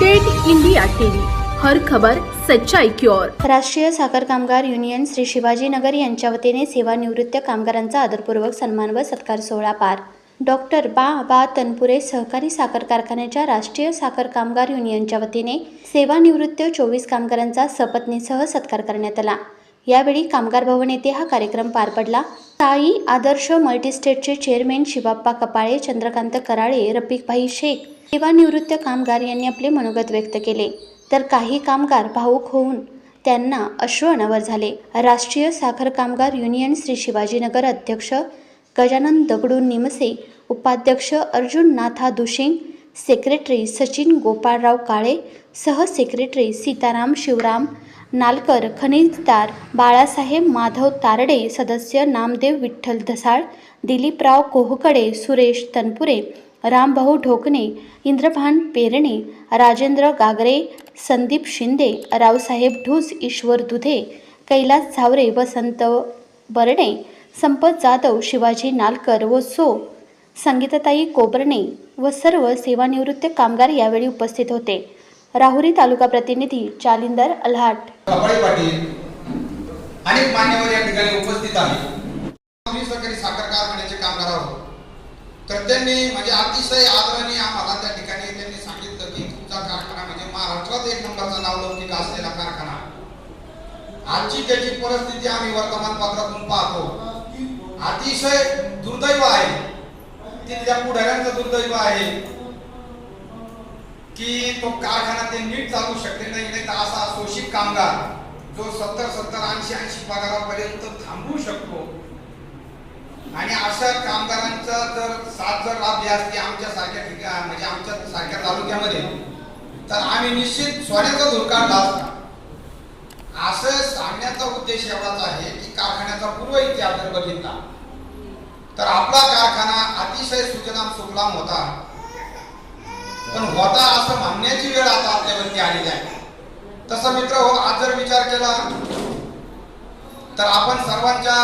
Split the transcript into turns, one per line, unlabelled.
Date India TV, हर खबर सच्चाई की ओर।
राष्ट्रीय साखर कामगार युनियन श्री शिवाजीनगर यांच्या वतीने सेवानिवृत्त कामगारांचा आदरपूर्वक सन्मान व सत्कार सोहळा पार। डॉक्टर बा तनपुरे सहकारी साखर कारखान्याच्या राष्ट्रीय साखर कामगार युनियनच्या वतीने सेवानिवृत्त 24 कामगारांचा सपत्नीसह सत्कार करण्यात आला। यावेळी कामगार भवन येथे हा कार्यक्रम पार पडला। साई आदर्श मल्टीस्टेटचे चेअरमॅन शिवाप्पा कपाळे, चंद्रकांत कराळे, रफिकभाई शेख सेवानिवृत्त कामगार यांनी आपले मनोगत व्यक्त केले, तर काही कामगार भावुक होऊन त्यांना अश्रू अनावर झाले। राष्ट्रीय साखर कामगार युनियन श्री शिवाजीनगर अध्यक्ष गजानन दगडू निमसे, उपाध्यक्ष अर्जुन नाथा दुशिंग, सेक्रेटरी सचिन गोपाळराव काळे, सह सेक्रेटरी सीताराम शिवराम नालकर, खनिजदार बाळासाहेब माधव तारडे, सदस्य नामदेव विठ्ठल धसाळ, दिलीपराव कोहकडे, सुरेश तनपुरे, रामभाऊ ढोकणे, इंद्रभान पेरणे, राजेंद्र गागरे, संदीप शिंदे, रावसाहेब ढूस, ईश्वर दुधे, कैलास झावरे, वसंत बर्णे, संपत जाधव, शिवाजी नालकर व संगीताताई कोबरणे व सर्व सेवानिवृत्त कामगार यावेळी उपस्थित होते। राहुरी तालुका प्रतिनिधी जालिंदर अल्हाट,
कपाळे पाटील, अनेक मान्यवर या ठिकाणी उपस्थित आहेत। आम्ही सरकारी साखर कारखान्याचे कामगार आहोत, तर त्यांनी म्हणजे अतिशय आदराने आम्हाला त्या ठिकाणी त्यांनी सांगितलं की तुमचा कारखाना म्हणजे महाराष्ट्रात एक नंबरचा नावलौकिक असलेला कारखाना। आजची त्याची परिस्थिती आम्ही वर्तमानपत्रातून पाहतो, अतिशय दुर्दैव आहे, तिथल्या पुढाऱ्यांचं दुर्दैव आहे की तो कारखाना ते नीट चालू शकले नाही, तर असा शोषित कामगार जो 70-80 पगारापर्यंत थांबू शकतो आणि अशा कामगारांचा जर साथ जर लाभली असती आमच्या सारख्या ठिकाणी म्हणजे आमच्या सारख्या तालुक्यामध्ये, तर आम्ही निश्चित सोन्याचा धूर काढला असता। असं सांगण्याचा उद्देश एवढाच आहे की कारखान्याचा पूर्व इतिहास जर बघितला तर आपला कारखाना अतिशय सुजलाम सुफलाम होता, पण होता असं म्हणण्याची वेळ आता आपल्यावरती आलेली आहे। तसं मित्र हो, आज जर विचार केला तर आपण सर्वांच्या